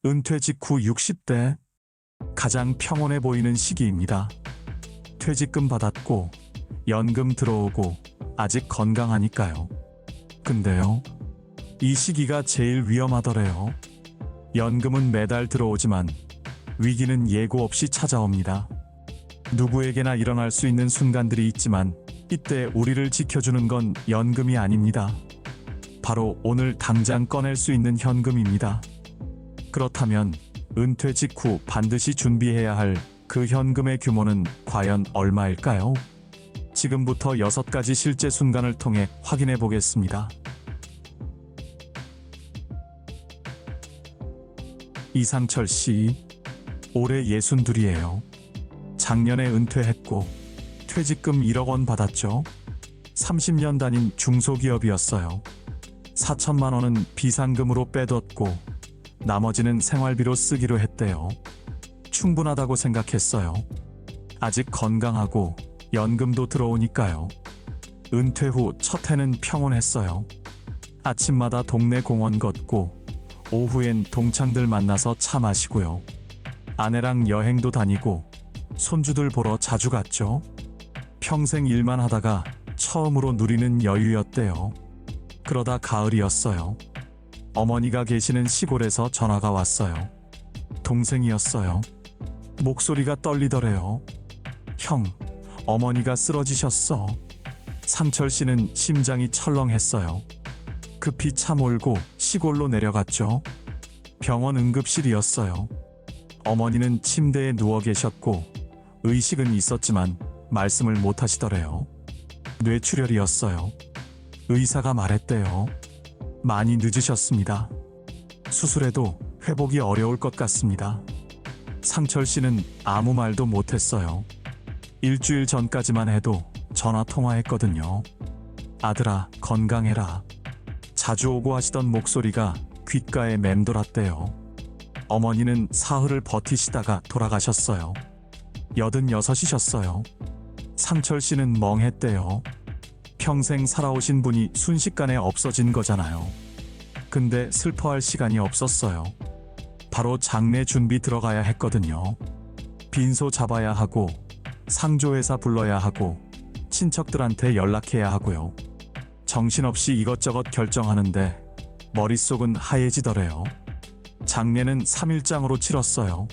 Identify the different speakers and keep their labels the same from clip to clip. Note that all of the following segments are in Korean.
Speaker 1: 은퇴 직후 60대 가장 평온해 보이는 시기입니다. 퇴직금 받았고 연금 들어오고 아직 건강하니까요. 근데요, 이 시기가 제일 위험하더래요. 연금은 매달 들어오지만 위기는 예고 없이 찾아옵니다. 누구에게나 일어날 수 있는 순간들이 있지만 이때 우리를 지켜주는 건 연금이 아닙니다. 바로 오늘 당장 꺼낼 수 있는 현금입니다. 그렇다면 은퇴 직후 반드시 준비해야 할 그 현금의 규모는 과연 얼마일까요? 지금부터 6가지 실제 순간을 통해 확인해 보겠습니다. 이상철 씨, 올해 62이에요. 작년에 은퇴했고 퇴직금 1억 원 받았죠. 30년 다닌 중소기업이었어요. 4천만 원은 비상금으로 빼뒀고 나머지는 생활비로 쓰기로 했대요. 충분하다고 생각했어요. 아직 건강하고 연금도 들어오니까요. 은퇴 후 첫 해는 평온했어요. 아침마다 동네 공원 걷고 오후엔 동창들 만나서 차 마시고요. 아내랑 여행도 다니고 손주들 보러 자주 갔죠. 평생 일만 하다가 처음으로 누리는 여유였대요. 그러다 가을이었어요. 어머니가 계시는 시골에서 전화가 왔어요. 동생이었어요. 목소리가 떨리더래요. 형, 어머니가 쓰러지셨어. 상철 씨는 심장이 철렁했어요. 급히 차 몰고 시골로 내려갔죠. 병원 응급실이었어요. 어머니는 침대에 누워 계셨고 의식은 있었지만 말씀을 못 하시더래요. 뇌출혈이었어요. 의사가 말했대요. 많이 늦으셨습니다. 수술해도 회복이 어려울 것 같습니다. 상철 씨는 아무 말도 못했어요. 일주일 전까지만 해도 전화 통화했거든요. 아들아, 건강해라. 자주 오고 하시던 목소리가 귓가에 맴돌았대요. 어머니는 사흘을 버티시다가 돌아가셨어요. 86이셨어요. 상철 씨는 멍했대요. 평생 살아오신 분이 순식간에 없어진 거잖아요. 근데 슬퍼할 시간이 없었어요. 바로 장례 준비 들어가야 했거든요. 빈소 잡아야 하고 상조회사 불러야 하고 친척들한테 연락해야 하고요. 정신없이 이것저것 결정하는데 머릿속은 하얘지더래요. 장례는 3일장으로 치렀어요.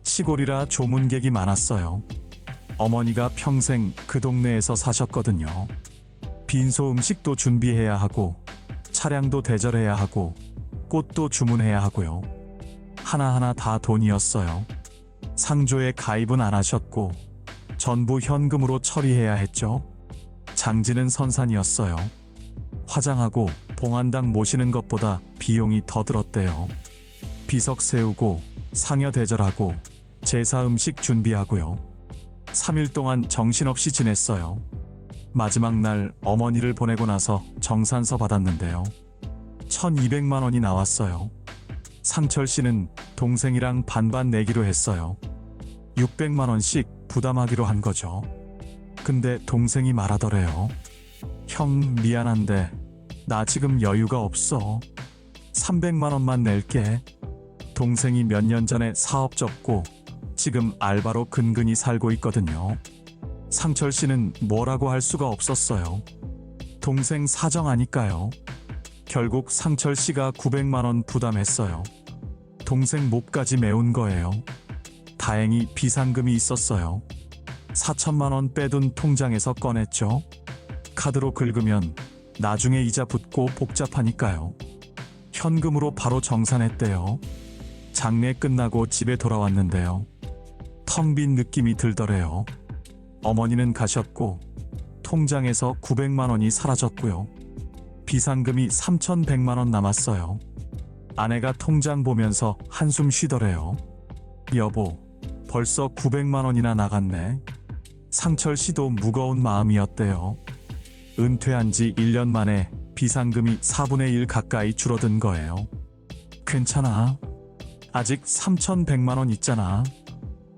Speaker 1: 시골이라 조문객이 많았어요. 어머니가 평생 그 동네에서 사셨거든요. 빈소 음식도 준비해야 하고 차량도 대절해야 하고 꽃도 주문해야 하고요. 하나하나 다 돈이었어요. 상조에 가입은 안 하셨고 전부 현금으로 처리해야 했죠. 장지는 선산이었어요. 화장하고 봉안당 모시는 것보다 비용이 더 들었대요. 비석 세우고 상여 대절하고 제사 음식 준비하고요. 3일 동안 정신없이 지냈어요. 마지막 날 어머니를 보내고 나서 정산서 받았는데요. 1200만 원이 나왔어요. 상철 씨는 동생이랑 반반 내기로 했어요. 600만 원씩 부담하기로 한 거죠. 근데 동생이 말하더래요. 형, 미안한데 나 지금 여유가 없어. 300만 원만 낼게. 동생이 몇 년 전에 사업 접고 지금 알바로 근근히 살고 있거든요. 상철 씨는 뭐라고 할 수가 없었어요. 동생 사정 아니까요. 결국 상철 씨가 900만 원 부담했어요. 동생 몫까지 메운 거예요. 다행히 비상금이 있었어요. 4천만 원 빼둔 통장에서 꺼냈죠. 카드로 긁으면 나중에 이자 붙고 복잡하니까요. 현금으로 바로 정산했대요. 장례 끝나고 집에 돌아왔는데요. 텅 빈 느낌이 들더래요. 어머니는 가셨고 통장에서 900만 원이 사라졌고요. 비상금이 3,100만 원 남았어요. 아내가 통장 보면서 한숨 쉬더래요. 여보, 벌써 900만 원이나 나갔네. 상철 씨도 무거운 마음이었대요. 은퇴한 지 1년 만에 비상금이 4분의 1 가까이 줄어든 거예요. 괜찮아. 아직 3,100만 원 있잖아.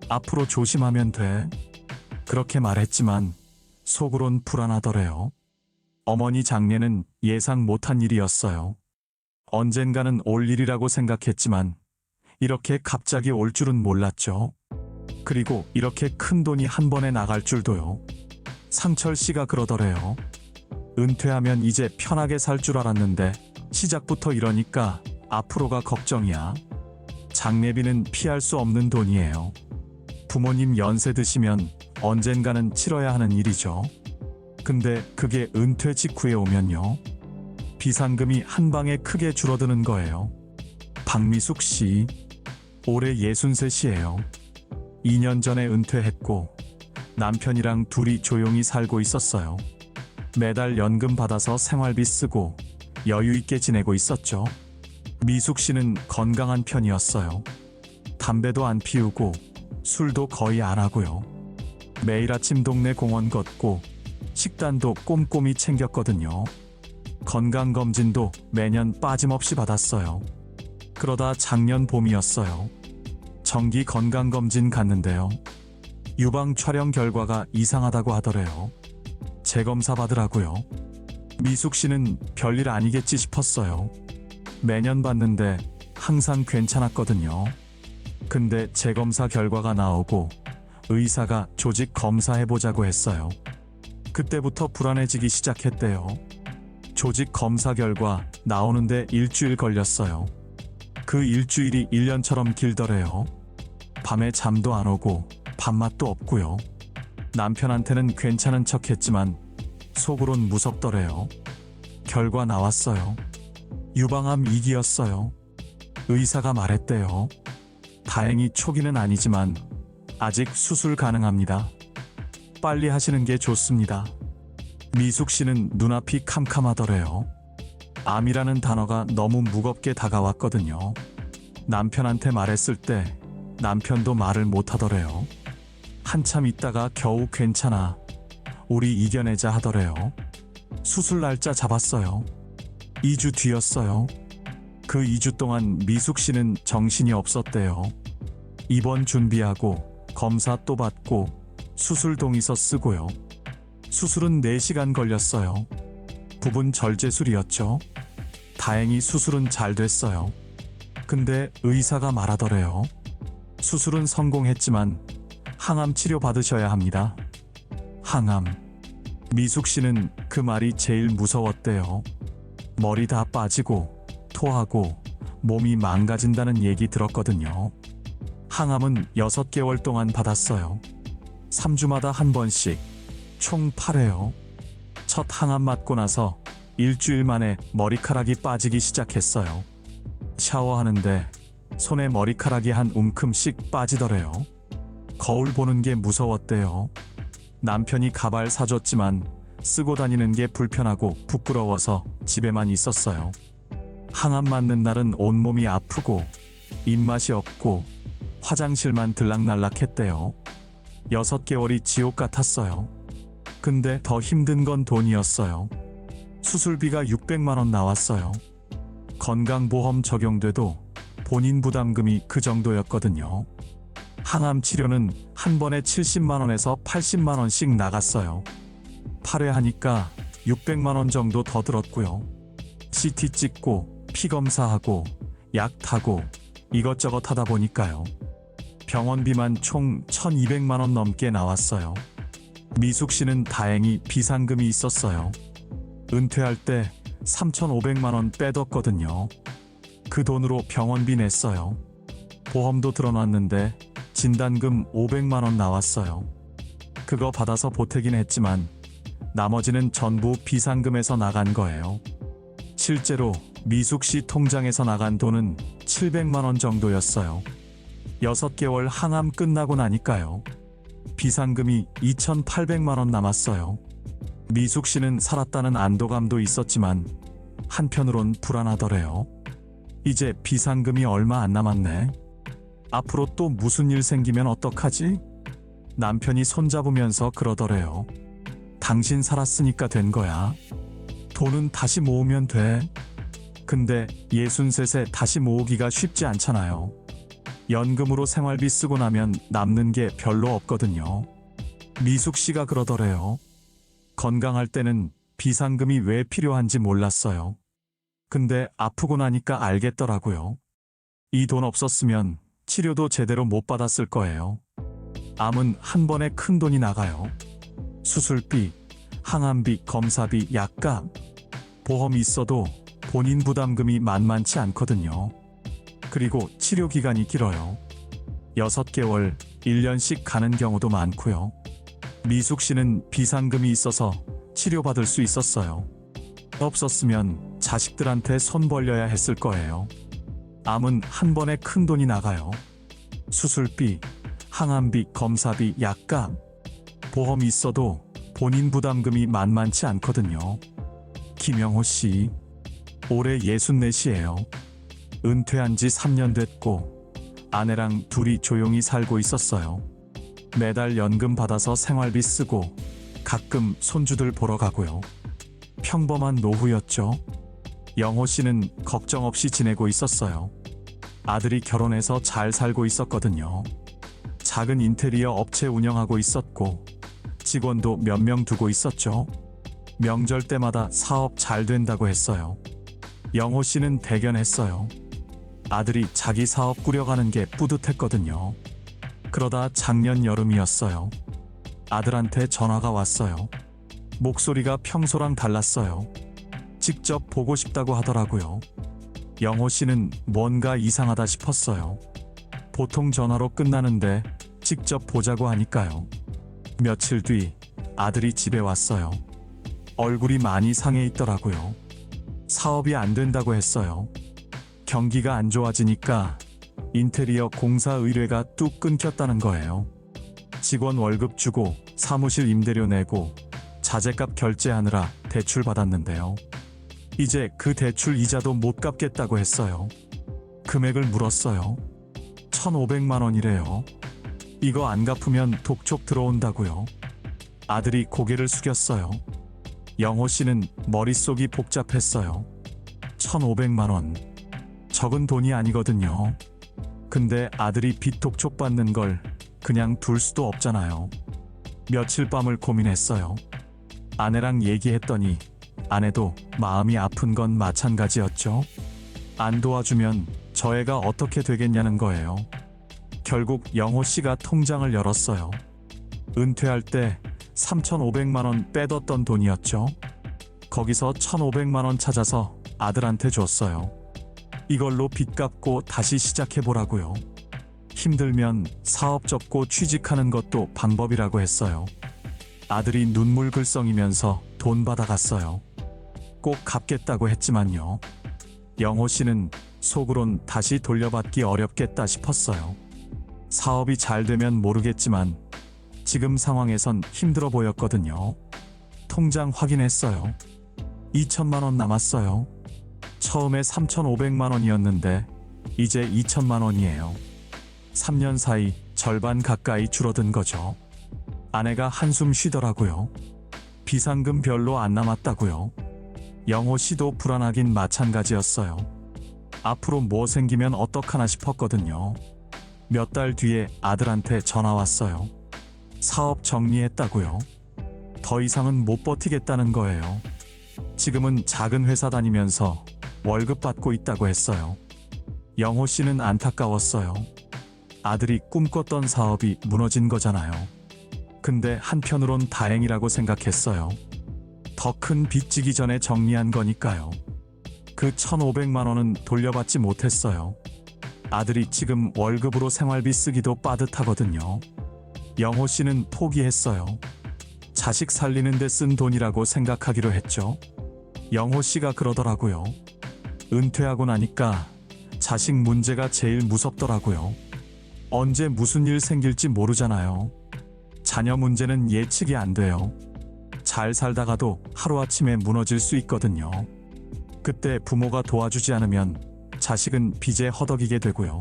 Speaker 1: 앞으로 조심하면 돼. 그렇게 말했지만 속으론 불안하더래요. 어머니 장례는 예상 못한 일이었어요. 언젠가는 올 일이라고 생각했지만 이렇게 갑자기 올 줄은 몰랐죠. 그리고 이렇게 큰 돈이 한 번에 나갈 줄도요. 상철 씨가 그러더래요. 은퇴하면 이제 편하게 살 줄 알았는데 시작부터 이러니까 앞으로가 걱정이야. 장례비는 피할 수 없는 돈이에요. 부모님 연세 드시면 언젠가는 치러야 하는 일이죠. 근데 그게 은퇴 직후에 오면요. 비상금이 한 방에 크게 줄어드는 거예요. 박미숙 씨, 올해 63이에요. 2년 전에 은퇴했고 남편이랑 둘이 조용히 살고 있었어요. 매달 연금 받아서 생활비 쓰고 여유 있게 지내고 있었죠. 미숙 씨는 건강한 편이었어요. 담배도 안 피우고 술도 거의 안 하고요. 매일 아침 동네 공원 걷고 식단도 꼼꼼히 챙겼거든요. 건강검진도 매년 빠짐없이 받았어요. 그러다 작년 봄이었어요. 정기 건강검진 갔는데요. 유방 촬영 결과가 이상하다고 하더래요. 재검사 받으라고요. 미숙 씨는 별일 아니겠지 싶었어요. 매년 봤는데 항상 괜찮았거든요. 근데 재검사 결과가 나오고 의사가 조직 검사해보자고 했어요. 그때부터 불안해지기 시작했대요. 조직 검사 결과 나오는데 일주일 걸렸어요. 그 일주일이 1년처럼 길더래요. 밤에 잠도 안 오고 밥맛도 없고요. 남편한테는 괜찮은 척 했지만 속으론 무섭더래요. 결과 나왔어요. 유방암 2기였어요. 의사가 말했대요. 다행히 초기는 아니지만 아직 수술 가능합니다. 빨리 하시는 게 좋습니다. 미숙 씨는 눈앞이 캄캄하더래요. 암이라는 단어가 너무 무겁게 다가왔거든요. 남편한테 말했을 때 남편도 말을 못하더래요. 한참 있다가 겨우 괜찮아. 우리 이겨내자 하더래요. 수술 날짜 잡았어요. 2주 뒤였어요. 그 2주 동안 미숙 씨는 정신이 없었대요. 입원 준비하고 검사 또 받고 수술 동의서 쓰고요. 수술은 4시간 걸렸어요. 부분 절제술이었죠. 다행히 수술은 잘 됐어요. 근데 의사가 말하더래요. 수술은 성공했지만 항암 치료 받으셔야 합니다. 항암. 미숙 씨는 그 말이 제일 무서웠대요. 머리 다 빠지고 토하고 몸이 망가진다는 얘기 들었거든요. 항암은 6개월 동안 받았어요. 3주마다 한 번씩 총 8회요. 첫 항암 맞고 나서 일주일 만에 머리카락이 빠지기 시작했어요. 샤워하는데 손에 머리카락이 한 움큼씩 빠지더래요. 거울 보는 게 무서웠대요. 남편이 가발 사줬지만 쓰고 다니는 게 불편하고 부끄러워서 집에만 있었어요. 항암 맞는 날은 온몸이 아프고 입맛이 없고 화장실만 들락날락했대요. 6개월이 지옥 같았어요. 근데 더 힘든 건 돈이었어요. 수술비가 600만 원 나왔어요. 건강보험 적용돼도 본인 부담금이 그 정도였거든요. 항암 치료는 한 번에 70만 원에서 80만 원씩 나갔어요. 8회 하니까 600만 원 정도 더 들었고요. CT 찍고 피 검사하고 약 타고 이것저것 하다 보니까요. 병원비만 총 1200만 원 넘게 나왔어요. 미숙 씨는 다행히 비상금이 있었어요. 은퇴할 때 3500만 원 빼뒀거든요. 그 돈으로 병원비 냈어요. 보험도 들어놨는데 진단금 500만 원 나왔어요. 그거 받아서 보태긴 했지만 나머지는 전부 비상금에서 나간 거예요. 실제로 미숙 씨 통장에서 나간 돈은 700만 원 정도였어요. 6개월 항암 끝나고 나니까요. 비상금이 2800만 원 남았어요. 미숙 씨는 살았다는 안도감도 있었지만 한편으론 불안하더래요. 이제 비상금이 얼마 안 남았네. 앞으로 또 무슨 일 생기면 어떡하지? 남편이 손잡으면서 그러더래요. 당신 살았으니까 된 거야. 돈은 다시 모으면 돼. 근데 63세 다시 모으기가 쉽지 않잖아요. 연금으로 생활비 쓰고 나면 남는 게 별로 없거든요. 미숙 씨가 그러더래요. 건강할 때는 비상금이 왜 필요한지 몰랐어요. 근데 아프고 나니까 알겠더라고요. 이 돈 없었으면 치료도 제대로 못 받았을 거예요. 암은 한 번에 큰 돈이 나가요. 수술비, 항암비, 검사비, 약값. 보험이 있어도 본인 부담금이 만만치 않거든요. 그리고 치료 기간이 길어요. 6개월, 1년씩 가는 경우도 많고요. 미숙 씨는 비상금이 있어서 치료받을 수 있었어요. 없었으면 자식들한테 손 벌려야 했을 거예요. 암은 한 번에 큰 돈이 나가요. 수술비, 항암비, 검사비, 약값. 보험이 있어도 본인 부담금이 만만치 않거든요. 김영호 씨, 올해 64이에요. 은퇴한 지 3년 됐고 아내랑 둘이 조용히 살고 있었어요. 매달 연금 받아서 생활비 쓰고 가끔 손주들 보러 가고요. 평범한 노후였죠. 영호 씨는 걱정 없이 지내고 있었어요. 아들이 결혼해서 잘 살고 있었거든요. 작은 인테리어 업체 운영하고 있었고 직원도 몇 명 두고 있었죠. 명절 때마다 사업 잘 된다고 했어요. 영호 씨는 대견했어요. 아들이 자기 사업 꾸려가는 게 뿌듯했거든요. 그러다 작년 여름이었어요. 아들한테 전화가 왔어요. 목소리가 평소랑 달랐어요. 직접 보고 싶다고 하더라고요. 영호 씨는 뭔가 이상하다 싶었어요. 보통 전화로 끝나는데 직접 보자고 하니까요. 며칠 뒤 아들이 집에 왔어요. 얼굴이 많이 상해 있더라고요. 사업이 안 된다고 했어요. 경기가 안 좋아지니까 인테리어 공사 의뢰가 뚝 끊겼다는 거예요. 직원 월급 주고 사무실 임대료 내고 자재값 결제하느라 대출 받았는데요. 이제 그 대출 이자도 못 갚겠다고 했어요. 금액을 물었어요. 1,500만 원이래요. 이거 안 갚으면 독촉 들어온다고요. 아들이 고개를 숙였어요. 영호 씨는 머릿속이 복잡했어요. 1,500만 원. 적은 돈이 아니거든요. 근데 아들이 빚 독촉 받는 걸 그냥 둘 수도 없잖아요. 며칠 밤을 고민했어요. 아내랑 얘기했더니 아내도 마음이 아픈 건 마찬가지였죠. 안 도와주면 저 애가 어떻게 되겠냐는 거예요. 결국 영호 씨가 통장을 열었어요. 은퇴할 때 3,500만 원 빼뒀던 돈이었죠. 거기서 1,500만 원 찾아서 아들한테 줬어요. 이걸로 빚 갚고 다시 시작해보라고요. 힘들면 사업 접고 취직하는 것도 방법이라고 했어요. 아들이 눈물 글썽이면서 돈 받아갔어요. 꼭 갚겠다고 했지만요. 영호 씨는 속으론 다시 돌려받기 어렵겠다 싶었어요. 사업이 잘 되면 모르겠지만 지금 상황에선 힘들어 보였거든요. 통장 확인했어요. 2천만 원 남았어요. 처음에 3,500만 원이었는데 이제 2천만 원이에요. 3년 사이 절반 가까이 줄어든 거죠. 아내가 한숨 쉬더라고요. 비상금 별로 안 남았다고요. 영호 씨도 불안하긴 마찬가지였어요. 앞으로 뭐 생기면 어떡하나 싶었거든요. 몇 달 뒤에 아들한테 전화 왔어요. 사업 정리했다고요. 더 이상은 못 버티겠다는 거예요. 지금은 작은 회사 다니면서 월급 받고 있다고 했어요. 영호 씨는 안타까웠어요. 아들이 꿈꿨던 사업이 무너진 거잖아요. 근데 한편으론 다행이라고 생각했어요. 더 큰 빚 지기 전에 정리한 거니까요. 그 1,500만 원은 돌려받지 못했어요. 아들이 지금 월급으로 생활비 쓰기도 빠듯하거든요. 영호 씨는 포기했어요. 자식 살리는 데 쓴 돈이라고 생각하기로 했죠. 영호 씨가 그러더라고요. 은퇴하고 나니까 자식 문제가 제일 무섭더라고요. 언제 무슨 일 생길지 모르잖아요. 자녀 문제는 예측이 안 돼요. 잘 살다가도 하루아침에 무너질 수 있거든요. 그때 부모가 도와주지 않으면 자식은 빚에 허덕이게 되고요.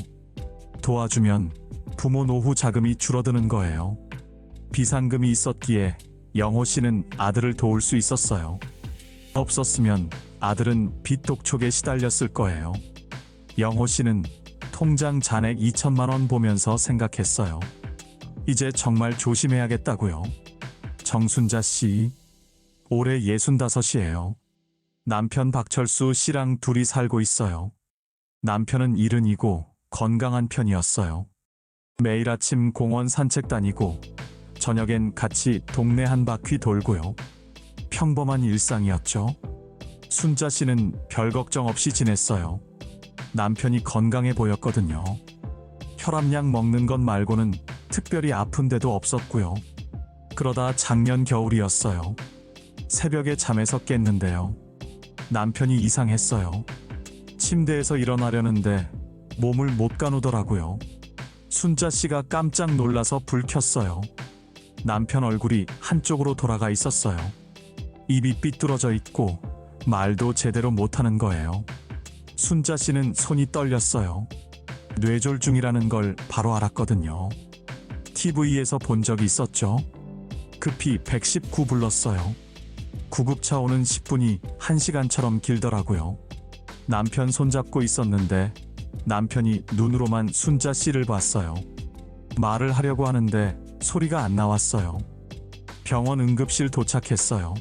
Speaker 1: 도와주면 부모 노후 자금이 줄어드는 거예요. 비상금이 있었기에 영호 씨는 아들을 도울 수 있었어요. 없었으면 아들은 빚 독촉에 시달렸을 거예요. 영호 씨는 통장 잔액 2천만 원 보면서 생각했어요. 이제 정말 조심해야겠다고요. 정순자 씨, 올해 65이에요. 남편 박철수 씨랑 둘이 살고 있어요. 남편은 70이고 건강한 편이었어요. 매일 아침 공원 산책 다니고 저녁엔 같이 동네 한 바퀴 돌고요. 평범한 일상이었죠. 순자 씨는 별 걱정 없이 지냈어요. 남편이 건강해 보였거든요. 혈압약 먹는 것 말고는 특별히 아픈 데도 없었고요. 그러다 작년 겨울이었어요. 새벽에 잠에서 깼는데요. 남편이 이상했어요. 침대에서 일어나려는데 몸을 못 가누더라고요. 순자 씨가 깜짝 놀라서 불 켰어요. 남편 얼굴이 한쪽으로 돌아가 있었어요. 입이 삐뚤어져 있고 말도 제대로 못하는 거예요. 순자 씨는 손이 떨렸어요. 뇌졸중이라는 걸 바로 알았거든요. TV에서 본 적이 있었죠. 급히 119 불렀어요. 구급차 오는 10분이 1시간처럼 길더라고요. 남편 손잡고 있었는데 남편이 눈으로만 순자 씨를 봤어요. 말을 하려고 하는데 소리가 안 나왔어요. 병원 응급실 도착했어요.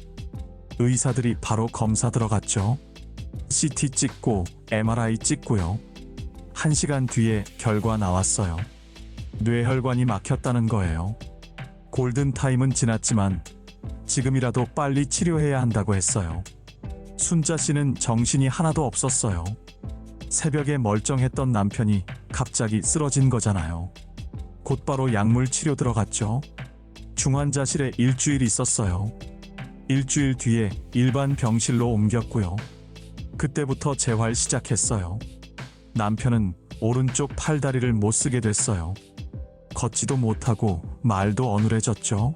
Speaker 1: 의사들이 바로 검사 들어갔죠. CT 찍고 MRI 찍고요. 1시간 뒤에 결과 나왔어요. 뇌혈관이 막혔다는 거예요. 골든타임은 지났지만 지금이라도 빨리 치료해야 한다고 했어요. 순자 씨는 정신이 하나도 없었어요. 새벽에 멀쩡했던 남편이 갑자기 쓰러진 거잖아요. 곧바로 약물 치료 들어갔죠. 중환자실에 일주일 있었어요. 일주일 뒤에 일반 병실로 옮겼고요. 그때부터 재활 시작했어요. 남편은 오른쪽 팔다리를 못 쓰게 됐어요. 걷지도 못하고 말도 어눌해졌죠.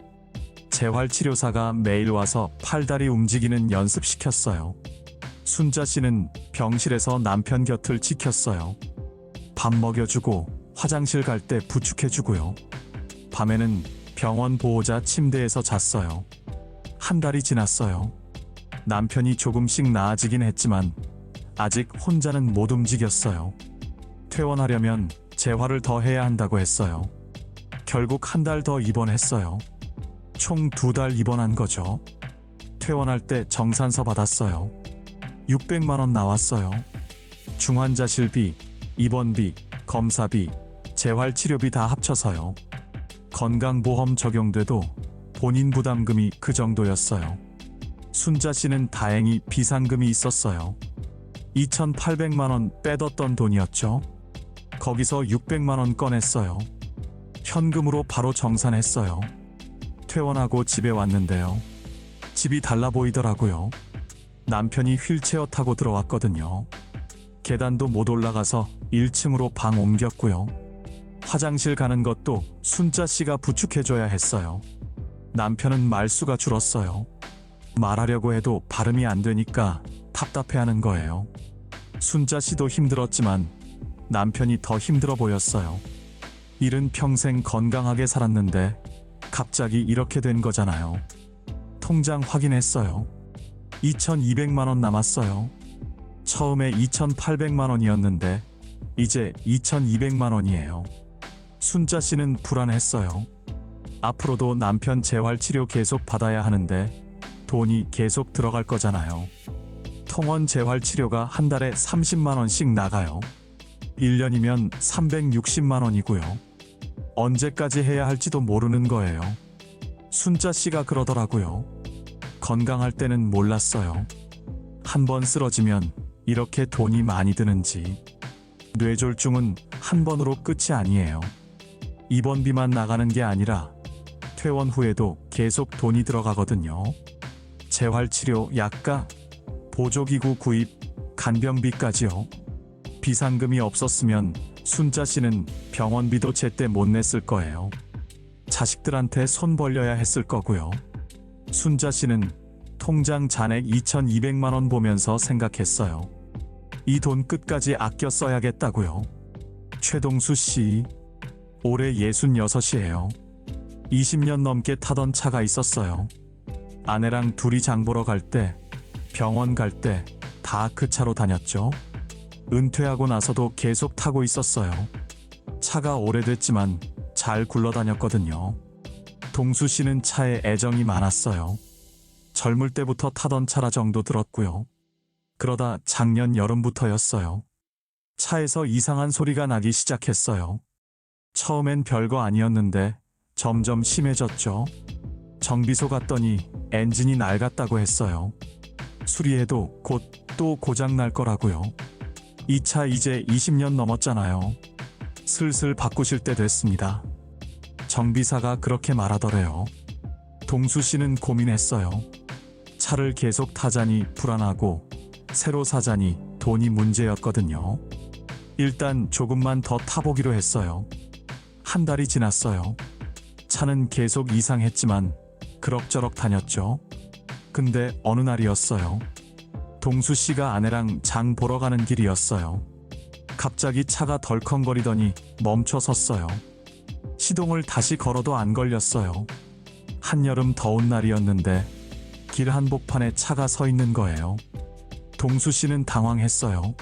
Speaker 1: 재활치료사가 매일 와서 팔다리 움직이는 연습시켰어요. 순자 씨는 병실에서 남편 곁을 지켰어요. 밥 먹여주고 화장실 갈 때 부축해주고요. 밤에는 병원 보호자 침대에서 잤어요. 한 달이 지났어요. 남편이 조금씩 나아지긴 했지만 아직 혼자는 못 움직였어요. 퇴원하려면 재활을 더 해야 한다고 했어요. 결국 한 달 더 입원했어요. 총 2달 입원한 거죠. 퇴원할 때 정산서 받았어요. 600만 원 나왔어요. 중환자실비, 입원비, 검사비, 재활치료비 다 합쳐서요. 건강보험 적용돼도 본인 부담금이 그 정도였어요. 순자 씨는 다행히 비상금이 있었어요. 2,800만 원 빼뒀던 돈이었죠. 거기서 600만 원 꺼냈어요. 현금으로 바로 정산했어요. 퇴원하고 집에 왔는데요. 집이 달라 보이더라고요. 남편이 휠체어 타고 들어왔거든요. 계단도 못 올라가서 1층으로 방 옮겼고요. 화장실 가는 것도 순자 씨가 부축해줘야 했어요. 남편은 말수가 줄었어요. 말하려고 해도 발음이 안 되니까 답답해하는 거예요. 순자 씨도 힘들었지만 남편이 더 힘들어 보였어요. 일은 평생 건강하게 살았는데 갑자기 이렇게 된 거잖아요. 통장 확인했어요. 2,200만 원 남았어요. 처음에 2,800만 원이었는데 이제 2,200만 원이에요. 순자 씨는 불안했어요. 앞으로도 남편 재활치료 계속 받아야 하는데 돈이 계속 들어갈 거잖아요. 통원 재활치료가 한 달에 30만 원씩 나가요. 1년이면 360만 원이고요. 언제까지 해야 할지도 모르는 거예요. 순자 씨가 그러더라고요. 건강할 때는 몰랐어요. 한 번 쓰러지면 이렇게 돈이 많이 드는지. 뇌졸중은 한 번으로 끝이 아니에요. 입원비만 나가는 게 아니라 퇴원 후에도 계속 돈이 들어가거든요. 재활치료, 약가, 보조기구 구입, 간병비까지요. 비상금이 없었으면 순자 씨는 병원비도 제때 못 냈을 거예요. 자식들한테 손 벌려야 했을 거고요. 순자 씨는 통장 잔액 2,200만 원 보면서 생각했어요. 이 돈 끝까지 아껴 써야겠다고요. 최동수 씨, 올해 66이에요. 20년 넘게 타던 차가 있었어요. 아내랑 둘이 장 보러 갈 때, 병원 갈 때 다 그 차로 다녔죠. 은퇴하고 나서도 계속 타고 있었어요. 차가 오래됐지만 잘 굴러다녔거든요. 동수 씨는 차에 애정이 많았어요. 젊을 때부터 타던 차라 정도 들었고요. 그러다 작년 여름부터였어요. 차에서 이상한 소리가 나기 시작했어요. 처음엔 별거 아니었는데 점점 심해졌죠. 정비소 갔더니 엔진이 낡았다고 했어요. 수리해도 곧 또 고장 날 거라고요. 이 차 이제 20년 넘었잖아요. 슬슬 바꾸실 때 됐습니다. 정비사가 그렇게 말하더래요. 동수 씨는 고민했어요. 차를 계속 타자니 불안하고 새로 사자니 돈이 문제였거든요. 일단 조금만 더 타보기로 했어요. 한 달이 지났어요. 차는 계속 이상했지만 그럭저럭 다녔죠. 근데 어느 날이었어요. 동수 씨가 아내랑 장 보러 가는 길이었어요. 갑자기 차가 덜컹거리더니 멈춰 섰어요. 시동을 다시 걸어도 안 걸렸어요. 한여름 더운 날이었는데 길 한복판에 차가 서 있는 거예요. 동수 씨는 당황했어요.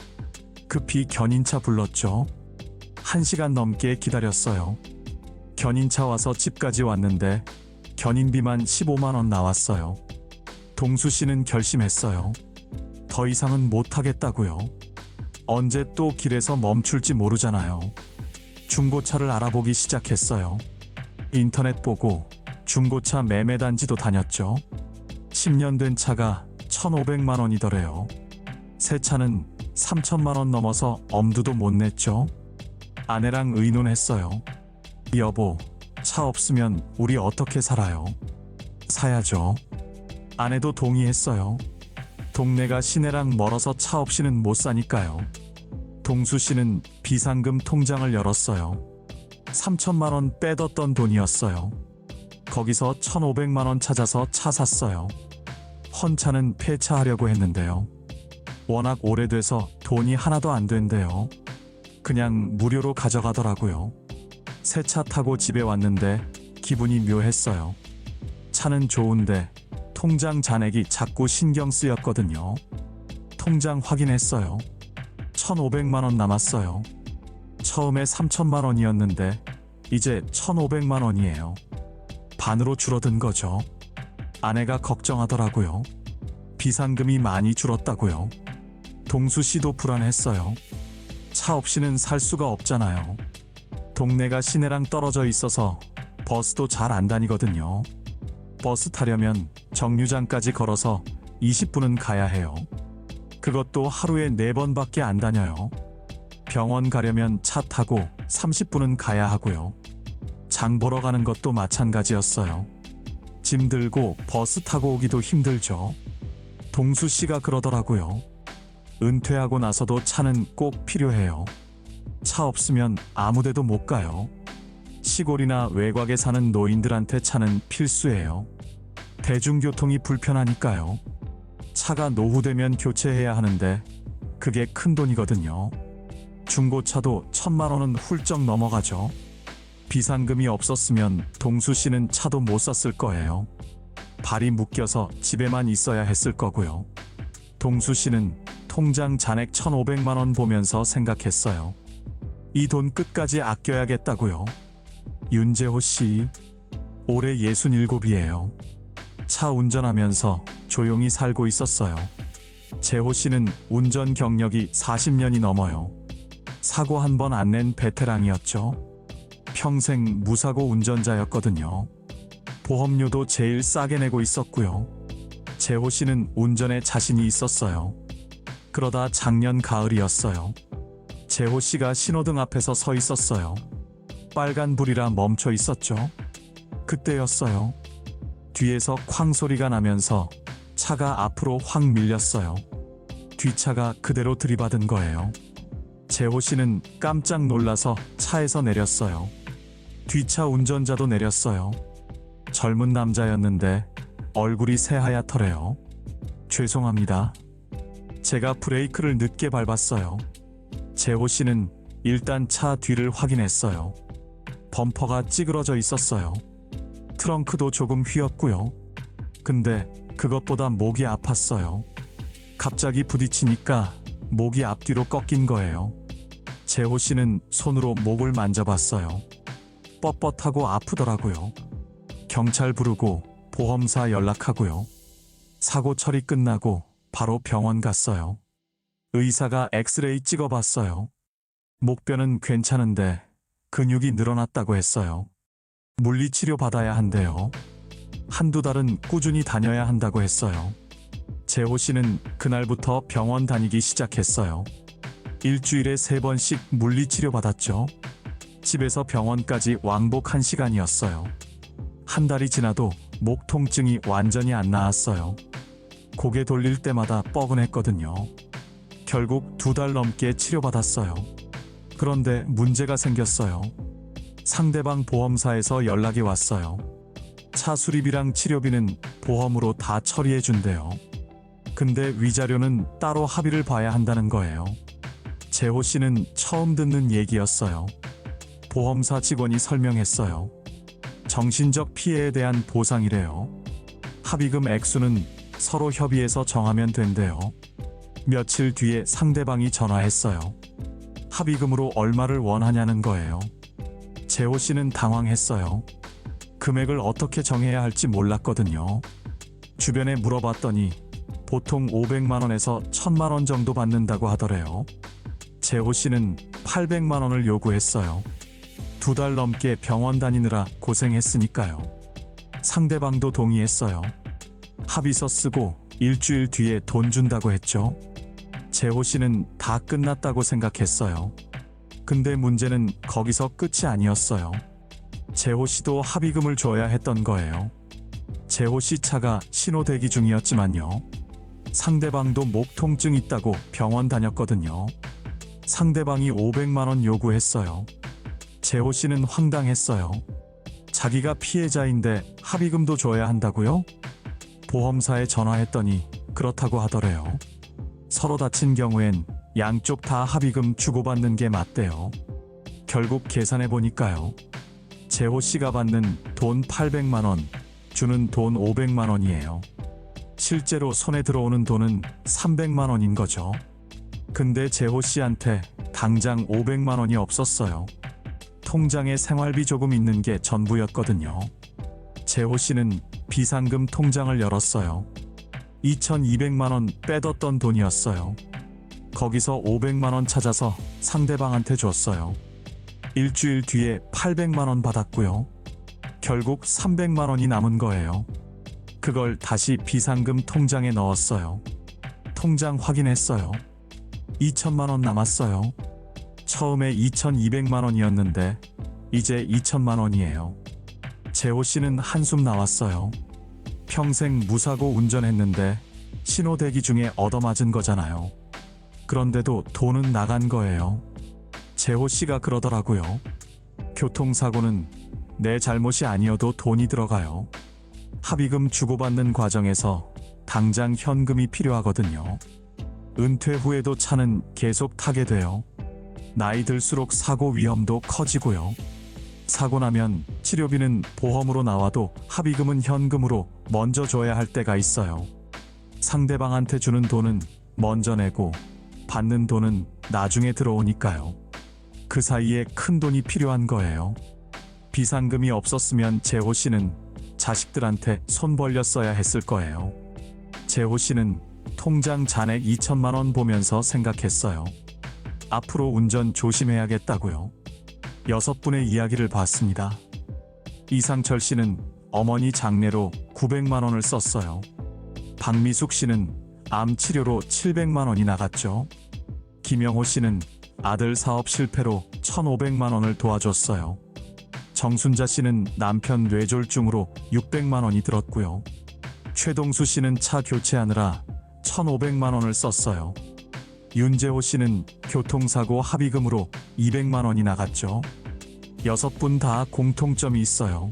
Speaker 1: 급히 견인차 불렀죠. 1시간 넘게 기다렸어요. 견인차 와서 집까지 왔는데 견인비만 15만 원 나왔어요. 동수 씨는 결심했어요. 더 이상은 못하겠다고요. 언제 또 길에서 멈출지 모르잖아요. 중고차를 알아보기 시작했어요. 인터넷 보고 중고차 매매단지도 다녔죠. 10년 된 차가 1,500만 원이더래요. 새 차는 3천만 원 넘어서 엄두도 못 냈죠. 아내랑 의논했어요. 여보, 차 없으면 우리 어떻게 살아요? 사야죠. 아내도 동의했어요. 동네가 시내랑 멀어서 차 없이는 못 사니까요. 동수 씨는 비상금 통장을 열었어요. 3천만 원 빼뒀던 돈이었어요. 거기서 1,500만 원 찾아서 차 샀어요. 헌차는 폐차하려고 했는데요. 워낙 오래돼서 돈이 하나도 안 된대요. 그냥 무료로 가져가더라고요. 새 차 타고 집에 왔는데 기분이 묘했어요. 차는 좋은데 통장 잔액이 자꾸 신경 쓰였거든요. 통장 확인했어요. 1,500만 원 남았어요. 처음에 3천만 원이었는데 이제 1,500만 원이에요. 반으로 줄어든 거죠. 아내가 걱정하더라고요. 비상금이 많이 줄었다고요. 동수 씨도 불안했어요. 차 없이는 살 수가 없잖아요. 동네가 시내랑 떨어져 있어서 버스도 잘 안 다니거든요. 버스 타려면 정류장까지 걸어서 20분은 가야 해요. 그것도 하루에 4번밖에 안 다녀요. 병원 가려면 차 타고 30분은 가야 하고요. 장 보러 가는 것도 마찬가지였어요. 짐 들고 버스 타고 오기도 힘들죠. 동수 씨가 그러더라고요. 은퇴하고 나서도 차는 꼭 필요해요. 차 없으면 아무데도 못 가요. 시골이나 외곽에 사는 노인들한테 차는 필수예요. 대중교통이 불편하니까요. 차가 노후되면 교체해야 하는데 그게 큰 돈이거든요. 중고차도 1,000만 원은 훌쩍 넘어가죠. 비상금이 없었으면 동수 씨는 차도 못 샀을 거예요. 발이 묶여서 집에만 있어야 했을 거고요. 동수 씨는 통장 잔액 1,500만 원 보면서 생각했어요. 이 돈 끝까지 아껴야겠다고요. 윤재호 씨, 올해 67이에요. 차 운전하면서 조용히 살고 있었어요. 재호 씨는 운전 경력이 40년이 넘어요. 사고 한 번 안 낸 베테랑이었죠. 평생 무사고 운전자였거든요. 보험료도 제일 싸게 내고 있었고요. 재호 씨는 운전에 자신이 있었어요. 그러다 작년 가을이었어요. 재호 씨가 신호등 앞에서 서 있었어요. 빨간불이라 멈춰 있었죠. 그때였어요. 뒤에서 쾅 소리가 나면서 차가 앞으로 확 밀렸어요. 뒷차가 그대로 들이받은 거예요. 재호 씨는 깜짝 놀라서 차에서 내렸어요. 뒷차 운전자도 내렸어요. 젊은 남자였는데 얼굴이 새하얗더래요. 죄송합니다. 제가 브레이크를 늦게 밟았어요. 재호 씨는 일단 차 뒤를 확인했어요. 범퍼가 찌그러져 있었어요. 트렁크도 조금 휘었고요. 근데 그것보다 목이 아팠어요. 갑자기 부딪히니까 목이 앞뒤로 꺾인 거예요. 재호 씨는 손으로 목을 만져봤어요. 뻣뻣하고 아프더라고요. 경찰 부르고 보험사 연락하고요. 사고 처리 끝나고 바로 병원 갔어요. 의사가 엑스레이 찍어봤어요. 목뼈는 괜찮은데 근육이 늘어났다고 했어요. 물리치료 받아야 한대요. 한두 달은 꾸준히 다녀야 한다고 했어요. 재호 씨는 그날부터 병원 다니기 시작했어요. 일주일에 3번씩 물리치료 받았죠. 집에서 병원까지 왕복 1시간이었어요. 한 달이 지나도 목 통증이 완전히 안 나았어요. 고개 돌릴 때마다 뻐근했거든요. 결국 2달 넘게 치료받았어요. 그런데 문제가 생겼어요. 상대방 보험사에서 연락이 왔어요. 차 수리비랑 치료비는 보험으로 다 처리해 준대요. 근데 위자료는 따로 합의를 봐야 한다는 거예요. 재호 씨는 처음 듣는 얘기였어요. 보험사 직원이 설명했어요. 정신적 피해에 대한 보상이래요. 합의금 액수는 서로 협의해서 정하면 된대요. 며칠 뒤에 상대방이 전화했어요. 합의금으로 얼마를 원하냐는 거예요. 재호 씨는 당황했어요. 금액을 어떻게 정해야 할지 몰랐거든요. 주변에 물어봤더니 보통 500만 원에서 1000만 원 정도 받는다고 하더래요. 재호 씨는 800만 원을 요구했어요. 2달 넘게 병원 다니느라 고생했으니까요. 상대방도 동의했어요. 합의서 쓰고 일주일 뒤에 돈 준다고 했죠. 재호 씨는 다 끝났다고 생각했어요. 근데 문제는 거기서 끝이 아니었어요. 재호 씨도 합의금을 줘야 했던 거예요. 재호 씨 차가 신호 대기 중이었지만요. 상대방도 목 통증 있다고 병원 다녔거든요. 상대방이 500만 원 요구했어요. 재호 씨는 황당했어요. 자기가 피해자인데 합의금도 줘야 한다고요? 보험사에 전화했더니 그렇다고 하더래요. 서로 다친 경우엔 양쪽 다 합의금 주고받는 게 맞대요. 결국 계산해 보니까요. 재호 씨가 받는 돈 800만 원, 주는 돈 500만 원이에요. 실제로 손에 들어오는 돈은 300만 원인 거죠. 근데 재호 씨한테 당장 500만 원이 없었어요. 통장에 생활비 조금 있는 게 전부였거든요. 재호 씨는 비상금 통장을 열었어요. 2200만 원 빼뒀던 돈이었어요. 거기서 500만 원 찾아서 상대방한테 줬어요. 일주일 뒤에 800만 원 받았고요. 결국 300만 원이 남은 거예요. 그걸 다시 비상금 통장에 넣었어요. 통장 확인했어요. 2천만 원 남았어요. 처음에 2200만 원이었는데 이제 2천만 원이에요. 재호 씨는 한숨 나왔어요. 평생 무사고 운전했는데 신호 대기 중에 얻어맞은 거잖아요. 그런데도 돈은 나간 거예요. 재호 씨가 그러더라고요. 교통사고는 내 잘못이 아니어도 돈이 들어가요. 합의금 주고받는 과정에서 당장 현금이 필요하거든요. 은퇴 후에도 차는 계속 타게 돼요. 나이 들수록 사고 위험도 커지고요. 사고 나면 치료비는 보험으로 나와도 합의금은 현금으로 먼저 줘야 할 때가 있어요. 상대방한테 주는 돈은 먼저 내고 받는 돈은 나중에 들어오니까요. 그 사이에 큰 돈이 필요한 거예요. 비상금이 없었으면 재호 씨는 자식들한테 손 벌렸어야 했을 거예요. 재호 씨는 통장 잔액 2천만 원 보면서 생각했어요. 앞으로 운전 조심해야겠다고요. 6분의 이야기를 봤습니다. 이상철 씨는 어머니 장례로 900만 원을 썼어요. 박미숙 씨는 암 치료로 700만 원이 나갔죠. 김영호 씨는 아들 사업 실패로 1,500만 원을 도와줬어요. 정순자 씨는 남편 뇌졸중으로 600만 원이 들었고요. 최동수 씨는 차 교체하느라 1,500만 원을 썼어요. 윤재호 씨는 교통사고 합의금으로 200만 원이 나갔죠. 6분 다 공통점이 있어요.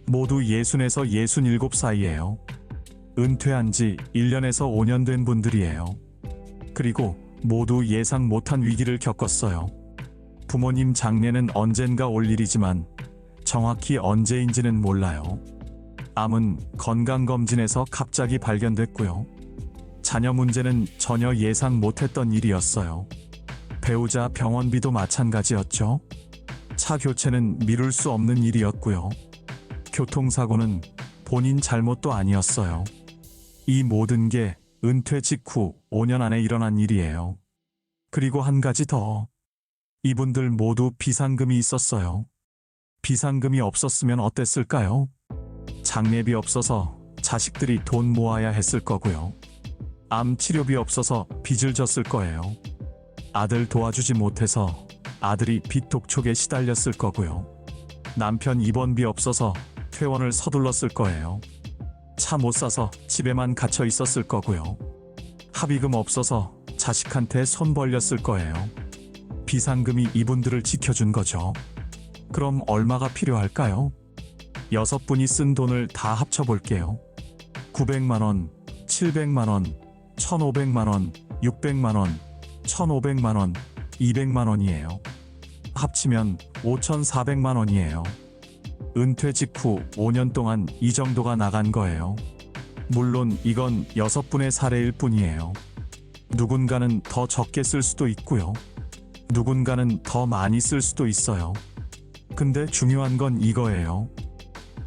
Speaker 1: 모두 60에서 67 사이예요. 은퇴한 지 1년에서 5년 된 분들이에요. 그리고 모두 예상 못한 위기를 겪었어요. 부모님 장례는 언젠가 올 일이지만 정확히 언제인지는 몰라요. 암은 건강검진에서 갑자기 발견됐고요. 자녀 문제는 전혀 예상 못했던 일이었어요. 배우자 병원비도 마찬가지였죠. 차 교체는 미룰 수 없는 일이었고요. 교통사고는 본인 잘못도 아니었어요. 이 모든 게 은퇴 직후 5년 안에 일어난 일이에요. 그리고 한 가지 더. 이분들 모두 비상금이 있었어요. 비상금이 없었으면 어땠을까요? 장례비 없어서 자식들이 돈 모아야 했을 거고요. 암 치료비 없어서 빚을 졌을 거예요. 아들 도와주지 못해서 아들이 빚 독촉에 시달렸을 거고요. 남편 입원비 없어서 퇴원을 서둘렀을 거예요. 차 못 사서 집에만 갇혀 있었을 거고요. 합의금 없어서 자식한테 손 벌렸을 거예요. 비상금이 이분들을 지켜준 거죠. 그럼 얼마가 필요할까요? 6분이 쓴 돈을 다 합쳐볼게요. 900만 원, 700만 원, 1,500만 원, 600만 원, 1,500만 원, 200만 원이에요. 합치면 5,400만 원이에요. 은퇴 직후 5년 동안 이 정도가 나간 거예요. 물론 이건 6분의 사례일 뿐이에요. 누군가는 더 적게 쓸 수도 있고요. 누군가는 더 많이 쓸 수도 있어요. 근데 중요한 건 이거예요.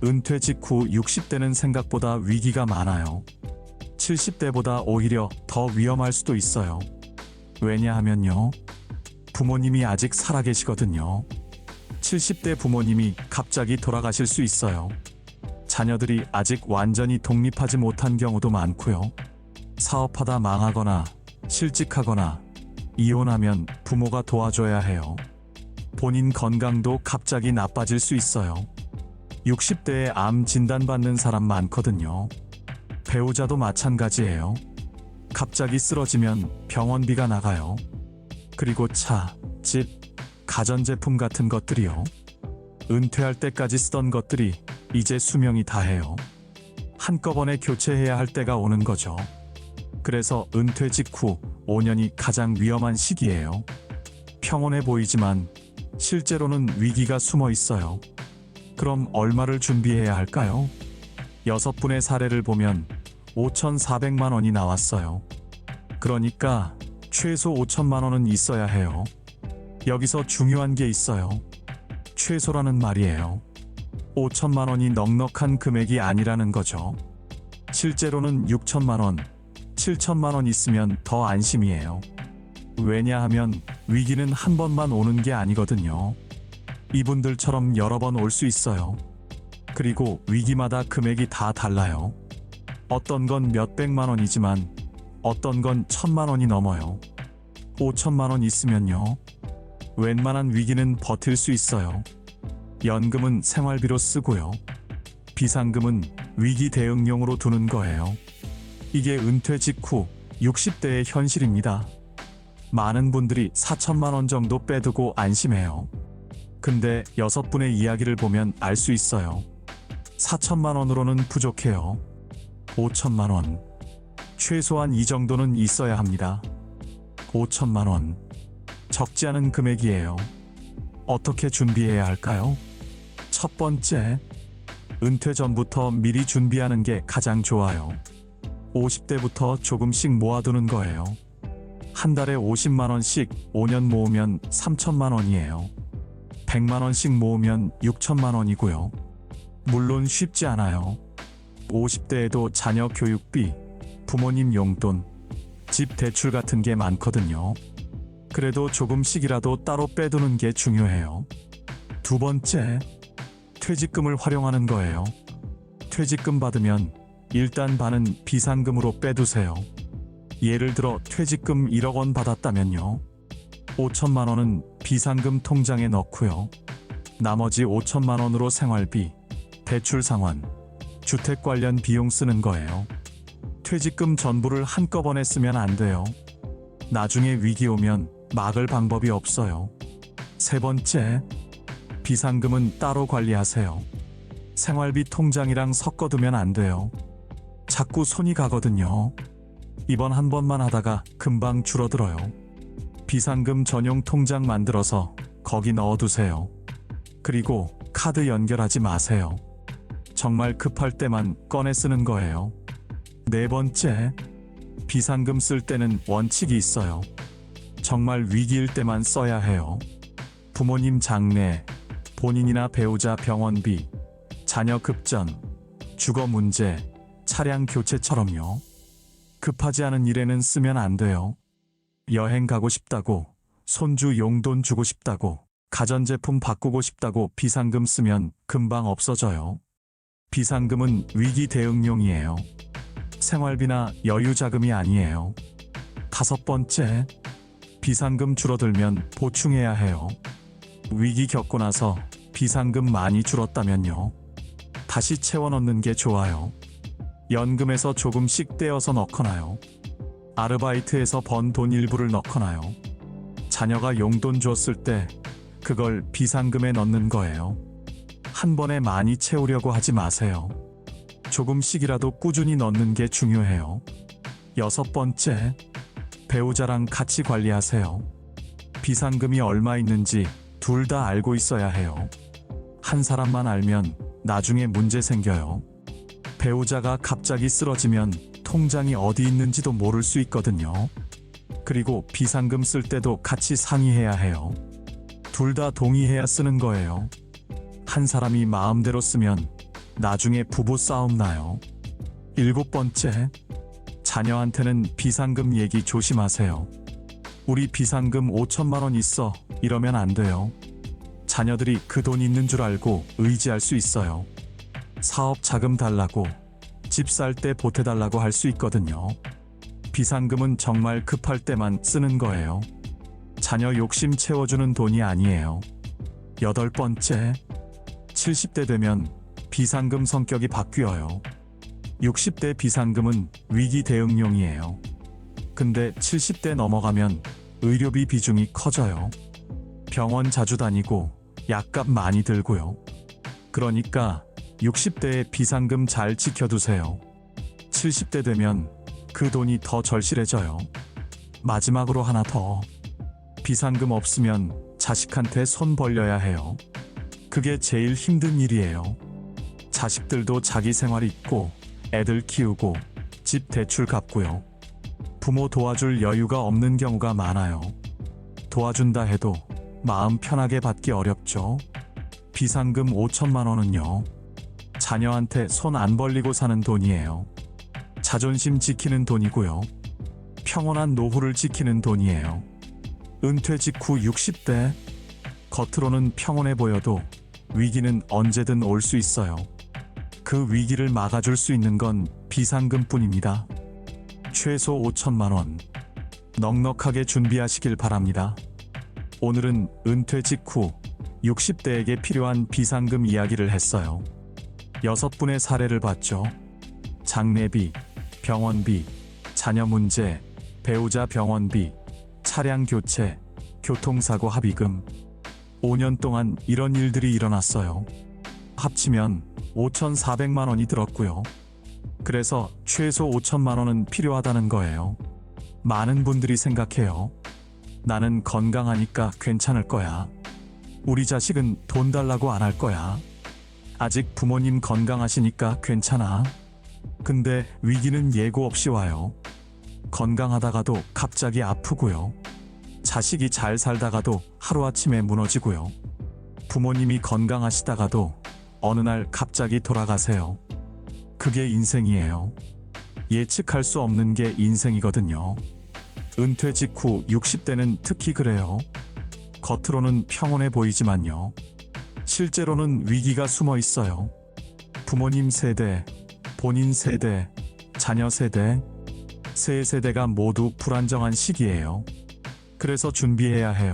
Speaker 1: 은퇴 직후 60대는 생각보다 위기가 많아요. 70대보다 오히려 더 위험할 수도 있어요. 왜냐하면요. 부모님이 아직 살아계시거든요. 70대 부모님이 갑자기 돌아가실 수 있어요. 자녀들이 아직 완전히 독립하지 못한 경우도 많고요. 사업하다 망하거나 실직하거나 이혼하면 부모가 도와줘야 해요. 본인 건강도 갑자기 나빠질 수 있어요. 60대에 암 진단받는 사람 많거든요. 배우자도 마찬가지예요. 갑자기 쓰러지면 병원비가 나가요. 그리고 차, 집, 가전제품 같은 것들이요. 은퇴할 때까지 쓰던 것들이 이제 수명이 다해요. 한꺼번에 교체해야 할 때가 오는 거죠. 그래서 은퇴 직후 5년이 가장 위험한 시기예요. 평온해 보이지만 실제로는 위기가 숨어 있어요. 그럼 얼마를 준비해야 할까요? 6분의 사례를 보면 5,400만 원이 나왔어요. 그러니까 최소 5천만 원은 있어야 해요. 여기서 중요한 게 있어요. 최소라는 말이에요. 5천만 원이 넉넉한 금액이 아니라는 거죠. 실제로는 6천만 원, 7천만 원 있으면 더 안심이에요. 왜냐하면 위기는 한 번만 오는 게 아니거든요. 이분들처럼 여러 번 올 수 있어요. 그리고 위기마다 금액이 다 달라요. 어떤 건 몇백만 원이지만 어떤 건 1,000만 원이 넘어요. 5천만 원 있으면요. 웬만한 위기는 버틸 수 있어요. 연금은 생활비로 쓰고요. 비상금은 위기 대응용으로 두는 거예요. 이게 은퇴 직후 60대의 현실입니다. 많은 분들이 4천만 원 정도 빼두고 안심해요. 근데 6분의 이야기를 보면 알 수 있어요. 4천만 원으로는 부족해요. 5천만 원. 최소한 이 정도는 있어야 합니다. 5천만 원. 적지 않은 금액이에요. 어떻게 준비해야 할까요? 첫 번째, 은퇴 전부터 미리 준비하는 게 가장 좋아요. 50대부터 조금씩 모아두는 거예요. 한 달에 50만 원씩 5년 모으면 3천만 원이에요. 100만 원씩 모으면 6천만 원이고요. 물론 쉽지 않아요. 50대에도 자녀 교육비, 부모님 용돈, 집 대출 같은 게 많거든요. 그래도 조금씩이라도 따로 빼두는 게 중요해요. 두 번째, 퇴직금을 활용하는 거예요. 퇴직금 받으면 일단 반은 비상금으로 빼두세요. 예를 들어 퇴직금 1억 원 받았다면요. 5천만 원은 비상금 통장에 넣고요. 나머지 5천만 원으로 생활비, 대출 상환, 주택 관련 비용 쓰는 거예요. 퇴직금 전부를 한꺼번에 쓰면 안 돼요. 나중에 위기 오면 막을 방법이 없어요. 세 번째, 비상금은 따로 관리하세요. 생활비 통장이랑 섞어두면 안 돼요. 자꾸 손이 가거든요. 이번 한 번만 하다가 금방 줄어들어요. 비상금 전용 통장 만들어서 거기 넣어두세요. 그리고 카드 연결하지 마세요. 정말 급할 때만 꺼내 쓰는 거예요. 네 번째, 비상금 쓸 때는 원칙이 있어요. 정말 위기일 때만 써야 해요. 부모님 장례, 본인이나 배우자 병원비, 자녀 급전, 주거 문제, 차량 교체처럼요. 급하지 않은 일에는 쓰면 안 돼요. 여행 가고 싶다고 손주 용돈 주고 싶다고, 가전제품 바꾸고 싶다고 비상금 쓰면 금방 없어져요. 비상금은 위기 대응용이에요. 생활비나 여유 자금이 아니에요. 5번째, 비상금 줄어들면 보충해야 해요. 위기 겪고 나서 비상금 많이 줄었다면요, 다시 채워 넣는 게 좋아요. 연금에서 조금씩 떼어서 넣거나요, 아르바이트에서 번 돈 일부를 넣거나요, 자녀가 용돈 줬을 때 그걸 비상금에 넣는 거예요. 한 번에 많이 채우려고 하지 마세요. 조금씩이라도 꾸준히 넣는 게 중요해요. 6번째, 배우자랑 같이 관리하세요. 비상금이 얼마 있는지 둘 다 알고 있어야 해요. 한 사람만 알면 나중에 문제 생겨요. 배우자가 갑자기 쓰러지면 통장이 어디 있는지도 모를 수 있거든요. 그리고 비상금 쓸 때도 같이 상의해야 해요. 둘 다 동의해야 쓰는 거예요. 한 사람이 마음대로 쓰면 나중에 부부 싸움 나요. 7번째, 자녀한테는 비상금 얘기 조심하세요. 우리 비상금 5천만 원 있어, 이러면 안 돼요. 자녀들이 그 돈 있는 줄 알고 의지할 수 있어요. 사업 자금 달라고, 집 살 때 보태달라고 할 수 있거든요. 비상금은 정말 급할 때만 쓰는 거예요. 자녀 욕심 채워주는 돈이 아니에요. 8번째, 70대 되면 비상금 성격이 바뀌어요. 60대 비상금은 위기 대응용이에요. 근데 70대 넘어가면 의료비 비중이 커져요. 병원 자주 다니고 약값 많이 들고요. 그러니까 60대에 비상금 잘 지켜두세요. 70대 되면 그 돈이 더 절실해져요. 마지막으로 하나 더. 비상금 없으면 자식한테 손 벌려야 해요. 그게 제일 힘든 일이에요. 자식들도 자기 생활 있고 애들 키우고 집 대출 갚고요. 부모 도와줄 여유가 없는 경우가 많아요. 도와준다 해도 마음 편하게 받기 어렵죠. 비상금 5천만 원은요, 자녀한테 손 안 벌리고 사는 돈이에요. 자존심 지키는 돈이고요. 평온한 노후를 지키는 돈이에요. 은퇴 직후 60대, 겉으로는 평온해 보여도 위기는 언제든 올 수 있어요. 그 위기를 막아줄 수 있는 건 비상금뿐입니다. 최소 5천만 원. 넉넉하게 준비하시길 바랍니다. 오늘은 은퇴 직후 60대에게 필요한 비상금 이야기를 했어요. 6분의 사례를 봤죠. 장례비, 병원비, 자녀 문제, 배우자 병원비, 차량 교체, 교통사고 합의금. 5년 동안 이런 일들이 일어났어요. 합치면 5,400만 원이 들었고요. 그래서 최소 5천만 원은 필요하다는 거예요. 많은 분들이 생각해요. 나는 건강하니까 괜찮을 거야. 우리 자식은 돈 달라고 안 할 거야. 아직 부모님 건강하시니까 괜찮아. 근데 위기는 예고 없이 와요. 건강하다가도 갑자기 아프고요. 자식이 잘 살다가도 하루아침에 무너지고요. 부모님이 건강하시다가도 어느 날 갑자기 돌아가세요. 그게 인생이에요. 예측할 수 없는 게 인생이거든요. 은퇴 직후 60대는 특히 그래요. 겉으로는 평온해 보이지만요, 실제로는 위기가 숨어 있어요. 부모님 세대, 본인 세대, 자녀 세대, 세 세대가 모두 불안정한 시기예요. 그래서 준비해야 해요.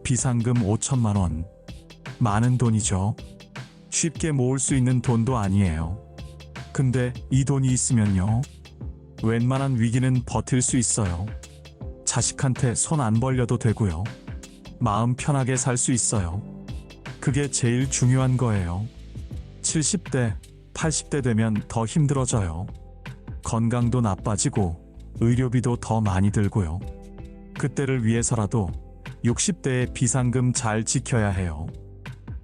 Speaker 1: 비상금 5천만 원. 많은 돈이죠. 쉽게 모을 수 있는 돈도 아니에요. 근데 이 돈이 있으면요, 웬만한 위기는 버틸 수 있어요. 자식한테 손 안 벌려도 되고요. 마음 편하게 살 수 있어요. 그게 제일 중요한 거예요. 70대, 80대 되면 더 힘들어져요. 건강도 나빠지고 의료비도 더 많이 들고요. 그때를 위해서라도 60대의 비상금 잘 지켜야 해요.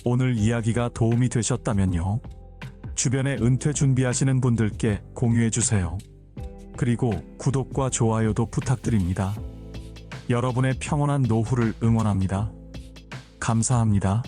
Speaker 1: 오늘 이야기가 도움이 되셨다면요, 주변에 은퇴 준비하시는 분들께 공유해주세요. 그리고 구독과 좋아요도 부탁드립니다. 여러분의 평온한 노후를 응원합니다. 감사합니다.